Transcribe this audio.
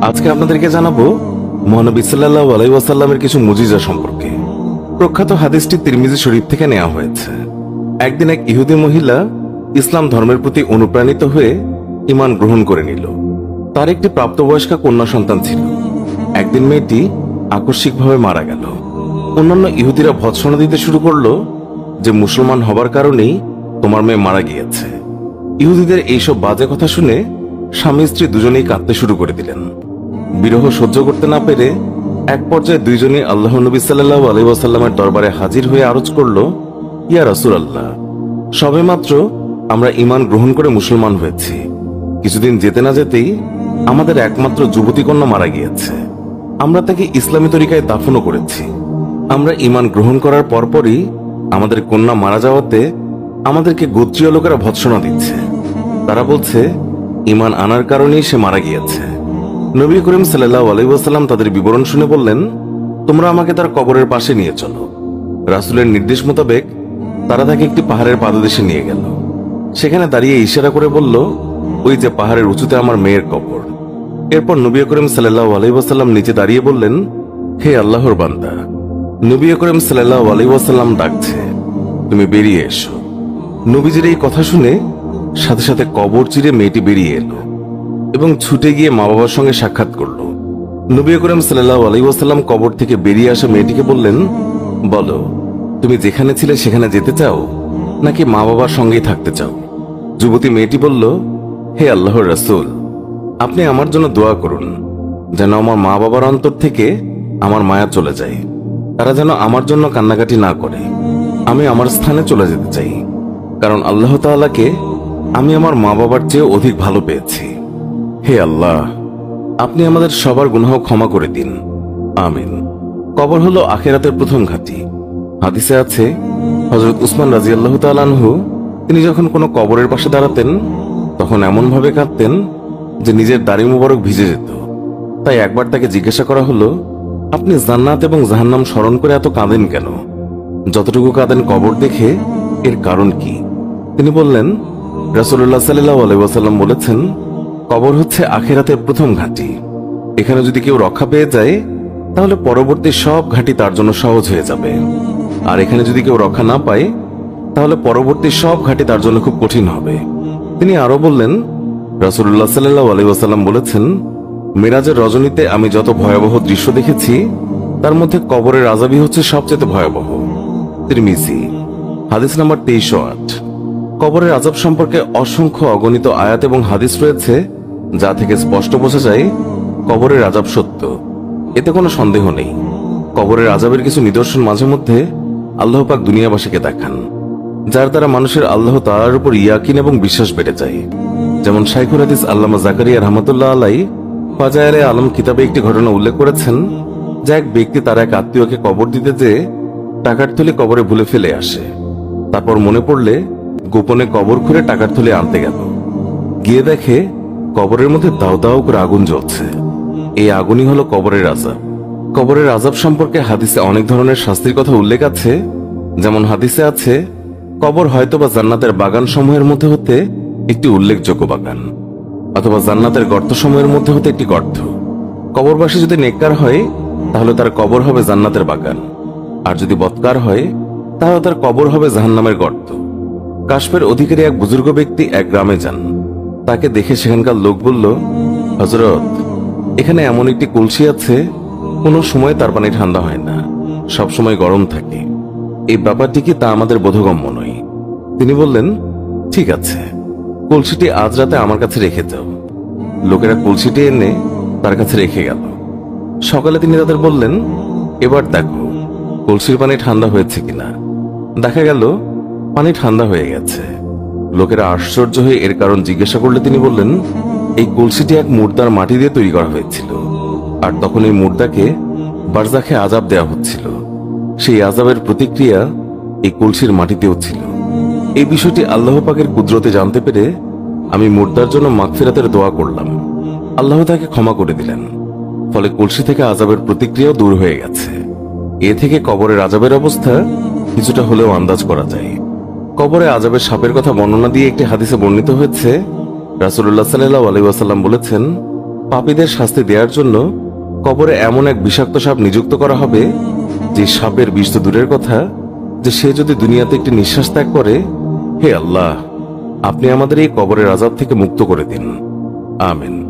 আজকে আপনাদেরকে জানাবো মহানবী সাল্লাল্লাহু আলাইহি ওয়াসাল্লামের কিছু মুজিজা সম্পর্কে। প্রখ্যাত হাদিসটি তিরমিজি শরীফ থেকে নেওয়া হয়েছে। একদিন এক ইহুদি মহিলা ইসলাম ধর্মের প্রতি অনুপ্রাণিত হয়ে ঈমান গ্রহণ করে নিল। তার একটি প্রাপ্তবয়স্কা কন্যা সন্তান ছিল। একদিন মেয়েটি আকস্মিকভাবে মারা গেল। অন্যান্য ইহুদিরা ভৎসনা দিতে শুরু করলো যে মুসলমান হবার কারণেই তোমার মেয়ে মারা গিয়েছে। ইহুদিদের এইসব বাজে কথা শুনে স্বামী স্ত্রী দুজনেই কাঁদতে শুরু করে দিলেন। বিরহ সহ্য করতে না পেরে এক পর্যায়ে দুইজনই আল্লাহর নবী সাল্লাল্লাহু আলাইহি ওয়াসাল্লামের দরবারে হাজির হয়ে আরজ করল, ইয়া রাসূলুল্লাহ, সবেমাত্র আমরা ঈমান গ্রহণ করে মুসলমান হয়েছি। কিছুদিন যেতে না যেতেই আমাদের একমাত্র যুবতী কন্যা মারা গিয়েছে। আমরা তাকে ইসলামী তরিকায় দাফনও করেছি। আমরা ঈমান গ্রহণ করার পরপরই আমাদের কন্যা মারা যাওয়াতে আমাদেরকে গোত্রীয় লোকেরা ভৎসনা দিচ্ছে। তারা বলছে ঈমান আনার কারণেই সে মারা গিয়েছে। নবী করিম সাল্লাল্লাহু আলাইহি ওয়াসাল্লাম তাদের বিবরণ শুনে বললেন, তোমরা আমাকে তার কবরের পাশে নিয়ে চলো। রাসূলের নির্দেশ মোতাবেক তারা তাকে একটি পাহাড়ের পাদদেশে নিয়ে গেল। সেখানে দাঁড়িয়ে ইশারা করে বলল, ওই যে পাহাড়ের উঁচুতে আমার মেয়ের কবর। এরপর নবী করিম সাল্লাল্লাহু আলাইহি ওয়াসাল্লাম নিচে দাঁড়িয়ে বললেন, হে আল্লাহর বান্দা। নবী করিম সাল্লাল্লাহু আলাইহি ওয়াসাল্লাম ডাকছে, তুমি বেরিয়ে এসো। নবীজির এই কথা শুনে সাথে সাথে কবর চিরে মেয়েটি বেরিয়ে এলো এবং ছুটে গিয়ে মা বাবার সঙ্গে সাক্ষাৎ করল। নবী করিম সাল্লাল্লাহু আলাইহি ওয়াসাল্লাম কবর থেকে বেরিয়ে আসা মেয়েটিকে বললেন, বলো, তুমি যেখানে ছিলে সেখানে যেতে চাও নাকি মা বাবার সঙ্গেই থাকতে চাও? যুবতী মেয়েটি বলল, হে আল্লাহর রাসূল, আপনি আমার জন্য দোয়া করুন যেন আমার মা বাবার অন্তর থেকে আমার মায়া চলে যায়। তারা যেন আমার জন্য কান্নাকাটি না করে। আমি আমার স্থানে চলে যেতে চাই, কারণ আল্লাহ তাআলাকে আমি আমার মা বাবার চেয়ে অধিক ভালো পেয়েছি। হে আল্লাহ, আপনি আমাদের সবার গুনাহ ক্ষমা করে দিন, আমিন। কবর হলো আখিরাতের প্রথম ঘাঁটি। হাদিসে আছে, হযরত উসমান রাদিয়াল্লাহু তাআলা আনহু তিনি যখন কোনো কবরের পাশে দাঁড়াতেন তখন এমন ভাবে কাঁদতেন যে নিজের দাড়ি মুবারক ভিজে যেত। তাই একবার তাকে জিজ্ঞাসা করা হলো, আপনি জান্নাত এবং জাহান্নাম স্মরণ করে এত কাঁদেন কেন? যতটুকু কাঁদেন কবর দেখে, এর কারণ কি? তিনি বললেন, রাসূলুল্লাহ সাল্লাল্লাহু আলাইহি ওয়াসাল্লাম বলেছেন, কবর হচ্ছে আখিরাতের প্রথম ঘাঁটি। এখানে যদি কেউ রক্ষা পেয়ে যায় তাহলে পরবর্তী সব ঘাঁটি তার জন্য সহজ হয়ে যাবে। আর এখানে যদি কেউ রক্ষা না পায় তাহলে পরবর্তী সব ঘাঁটি তার জন্য খুব কঠিন হবে। তিনি আরো বললেন, রাসূলুল্লাহ সাল্লাল্লাহু আলাইহি ওয়াসাল্লাম বলেছেন, মিরাজের রজনীতে আমি যত ভয়াবহ দৃশ্য দেখেছি তার মধ্যে কবরের আযাবই হচ্ছে সবচেয়ে ভয়াবহ। তিরমিজি, হাদিস নাম্বার 2308। কবরের আযাব সম্পর্কে অসংখ্য অগণিত আয়াত এবং হাদিস রয়েছে যা থেকে স্পষ্ট বোঝা যায় কবরের আযাব সত্য। এতে কোনো সন্দেহ নেই। কবরের আযাবের কিছু নিদর্শন মাঝে মধ্যে আল্লাহ পাক দুনিয়াবাসীকে দেখান, যার দ্বারা মানুষের আল্লাহ তাআলার উপর ইয়াকিন এবং বিশ্বাস বেড়ে যায়। যেমন শাইখুল হাদিস আল্লামা জাকারিয়া রাহমাতুল্লাহ আলাইহি ফাজায়েলে আলম কিতাবে একটি ঘটনা উল্লেখ করেছেন, যে এক ব্যক্তি তার এক আত্মীয়কে কবর দিতে যেয়ে টাকার থলি কবরে ভুলে ফেলে আসে। তারপর মনে পড়লে গোপনে কবর খুঁড়ে টাকার থলি আনতে গেল। গিয়ে দেখে কবরের মধ্যে দাউ দাউ করে আগুন জ্বলছে। এই আগুনই হলো কবরের আযাব। কবরের আযাব সম্পর্কে হাদিসে অনেক ধরনের শাস্তির কথা উল্লেখ আছে। যেমন হাদিসে আছে, কবর হয়তোবা জান্নাতের বাগান সমূহের মধ্যে হতে একটি উল্লেখযোগ্য বাগান, অথবা জান্নাতের গর্ত সমূহের মধ্যে হতে একটি গর্ত। কবরবাসী যদি নেককার হয় তাহলে তার কবর হবে জান্নাতের বাগান, আর যদি বদকার হয় তাহলে তার কবর হবে জাহান্নামের গর্ত। কাশফের অধিকারী এক বুজুর্গ ব্যক্তি এক গ্রামে যান। তাকে দেখে সেখানকার লোক বলল, হযরত, এখানে এমন একটি কলসি আছে, কোনো সময় তার পানি ঠান্ডা হয় না, সব সময় গরম থাকে। এই ব্যাপারটি কি তা আমাদের বোধগম্য নয়। তিনি বললেন, ঠিক আছে, কলসিটি আজ রাতে আমার কাছে রেখে যাও। লোকেরা কলসিটি এনে তার কাছে রেখে গেল। সকালে তিনি তাদের বললেন, এবার দেখো কলসির পানি ঠান্ডা হয়েছে কিনা। দেখা গেল পানি ঠান্ডা হয়ে গেছে। লোকেরা আশ্চর্য হয়ে এর কারণ জিজ্ঞাসা করলে তিনি বললেন, এই কলসিটি এক মুর্দার মাটি দিয়ে তৈরি করা হয়েছিল, আর তখন এই মুর্দাকে বারজাখে আযাব দেওয়া হচ্ছিল। সেই আযাবের প্রতিক্রিয়া এই কলসির মাটিতেও ছিল। এই বিষয়টি আল্লাহ পাকের কুদরতে জানতে পেরে আমি মুর্দার জন্য মাগফিরাতের দোয়া করলাম। আল্লাহ তাকে ক্ষমা করে দিলেন। ফলে কলসি থেকে আযাবের প্রতিক্রিয়াও দূর হয়ে গেছে। এ থেকে কবরের আযাবের অবস্থা কিছুটা হলেও আন্দাজ করা যায়। কবরে আযাবের সাপের কথা বর্ণনা দিয়ে একটি হাদিসে বর্ণিত হয়েছে, রাসূলুল্লাহ সাল্লাল্লাহু আলাইহি ওয়াসাল্লাম বলেছেন, পাপীদের শাস্তি দেওয়ার জন্য কবরে এমন এক বিষাক্ত সাপ নিযুক্ত করা হবে যে সাপের বিষ তো দূরের কথা, যে সে যদি দুনিয়াতে একটি নিঃশ্বাস ত্যাগ করে, হে আল্লাহ, আপনি আমাদের এই কবরের আযাব থেকে মুক্ত করে দিন। আমিন।